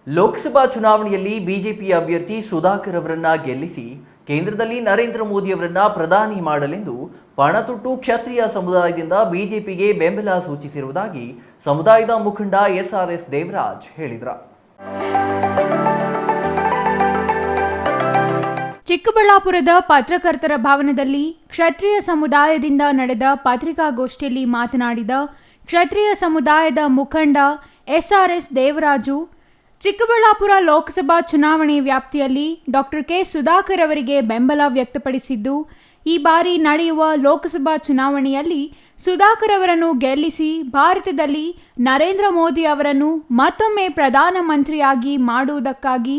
ಲೋಕಸಭಾ ಚುನಾವಣೆಯಲ್ಲಿ ಬಿಜೆಪಿ ಅಭ್ಯರ್ಥಿ ಸುಧಾಕರ್ ಅವರನ್ನ ಗೆಲ್ಲಿಸಿ ಕೇಂದ್ರದಲ್ಲಿ ನರೇಂದ್ರ ಮೋದಿ ಅವರನ್ನ ಪ್ರಧಾನಿ ಮಾಡಲೆಂದು ಪಣತೊಟ್ಟು ಕ್ಷತ್ರಿಯ ಸಮುದಾಯದಿಂದ ಬಿಜೆಪಿಗೆ ಬೆಂಬಲ ಸೂಚಿಸಿರುವುದಾಗಿ ಸಮುದಾಯದ ಮುಖಂಡ ಎಸ್ಆರ್ಎಸ್ ದೇವರಾಜ್ ಹೇಳಿದರು. ಚಿಕ್ಕಬಳ್ಳಾಪುರದ ಪತ್ರಕರ್ತರ ಭವನದಲ್ಲಿ ಕ್ಷತ್ರಿಯ ಸಮುದಾಯದಿಂದ ನಡೆದ ಪತ್ರಿಕಾಗೋಷ್ಠಿಯಲ್ಲಿ ಮಾತನಾಡಿದ ಕ್ಷತ್ರಿಯ ಸಮುದಾಯದ ಮುಖಂಡ ಎಸ್ಆರ್ಎಸ್ ದೇವರಾಜು, ಚಿಕ್ಕಬಳ್ಳಾಪುರ ಲೋಕಸಭಾ ಚುನಾವಣೆ ವ್ಯಾಪ್ತಿಯಲ್ಲಿ ಡಾಕ್ಟರ್ ಕೆ ಸುಧಾಕರ್ ಅವರಿಗೆ ಬೆಂಬಲ ವ್ಯಕ್ತಪಡಿಸಿದ್ದು, ಈ ಬಾರಿ ನಡೆಯುವ ಲೋಕಸಭಾ ಚುನಾವಣೆಯಲ್ಲಿ ಸುಧಾಕರ್ ಅವರನ್ನು ಗೆಲ್ಲಿಸಿ ಭಾರತದಲ್ಲಿ ನರೇಂದ್ರ ಮೋದಿ ಅವರನ್ನು ಮತ್ತೊಮ್ಮೆ ಪ್ರಧಾನಮಂತ್ರಿಯಾಗಿ ಮಾಡುವುದಕ್ಕಾಗಿ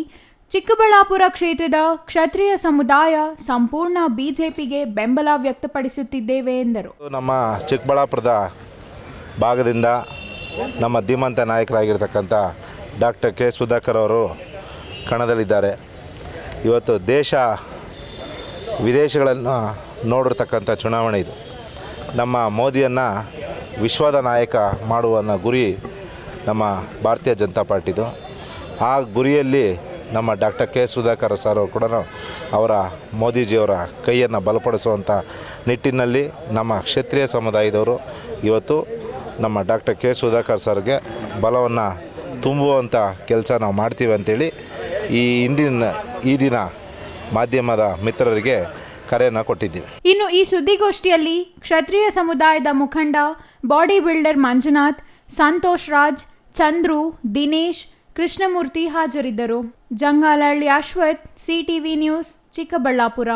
ಚಿಕ್ಕಬಳ್ಳಾಪುರ ಕ್ಷೇತ್ರದ ಕ್ಷತ್ರಿಯ ಸಮುದಾಯ ಸಂಪೂರ್ಣ ಬಿಜೆಪಿಗೆ ಬೆಂಬಲ ವ್ಯಕ್ತಪಡಿಸುತ್ತಿದ್ದೇವೆ ಎಂದರು. ನಮ್ಮ ಚಿಕ್ಕಬಳ್ಳಾಪುರದ ಭಾಗದಿಂದ ನಮ್ಮ ಧೀಮಂತ ನಾಯಕರಾಗಿರ್ತಕ್ಕಂಥ ಡಾಕ್ಟರ್ ಕೆ ಸುಧಾಕರ್ ಅವರು ಕಣದಲ್ಲಿದ್ದಾರೆ. ಇವತ್ತು ದೇಶ ವಿದೇಶಗಳನ್ನು ನೋಡಿರ್ತಕ್ಕಂಥ ಚುನಾವಣೆ ಇದು. ನಮ್ಮ ಮೋದಿಯನ್ನು ವಿಶ್ವದ ನಾಯಕ ಮಾಡುವ ಗುರಿ ನಮ್ಮ ಭಾರತೀಯ ಜನತಾ ಪಾರ್ಟಿದು. ಆ ಗುರಿಯಲ್ಲಿ ನಮ್ಮ ಡಾಕ್ಟರ್ ಕೆ ಸುಧಾಕರ್ ಸರ್ ಅವರು ಕೂಡ ಅವರ ಮೋದಿಜಿಯವರ ಕೈಯನ್ನು ಬಲಪಡಿಸುವಂಥ ನಿಟ್ಟಿನಲ್ಲಿ ನಮ್ಮ ಕ್ಷತ್ರಿಯ ಸಮುದಾಯದವರು ಇವತ್ತು ನಮ್ಮ ಡಾಕ್ಟರ್ ಕೆ ಸುಧಾಕರ್ ಸರ್ಗೆ ಬಲವನ್ನು ತುಂಬುವಂಥ ಕೆಲಸ ನಾವು ಮಾಡ್ತೀವಿ ಅಂಥೇಳಿ ಈ ದಿನ ಮಾಧ್ಯಮದ ಮಿತ್ರರಿಗೆ ಕರೆಯನ್ನು ಕೊಟ್ಟಿದ್ದೀವಿ. ಇನ್ನು ಈ ಸುದ್ದಿಗೋಷ್ಠಿಯಲ್ಲಿ ಕ್ಷತ್ರಿಯ ಸಮುದಾಯದ ಮುಖಂಡ ಬಾಡಿ ಬಿಲ್ಡರ್ ಮಂಜುನಾಥ್, ಸಂತೋಷ್ ರಾಜ್, ಚಂದ್ರು, ದಿನೇಶ್, ಕೃಷ್ಣಮೂರ್ತಿ ಹಾಜರಿದ್ದರು. Jangalahalli Ashwath, CTV news, Chikkaballapur.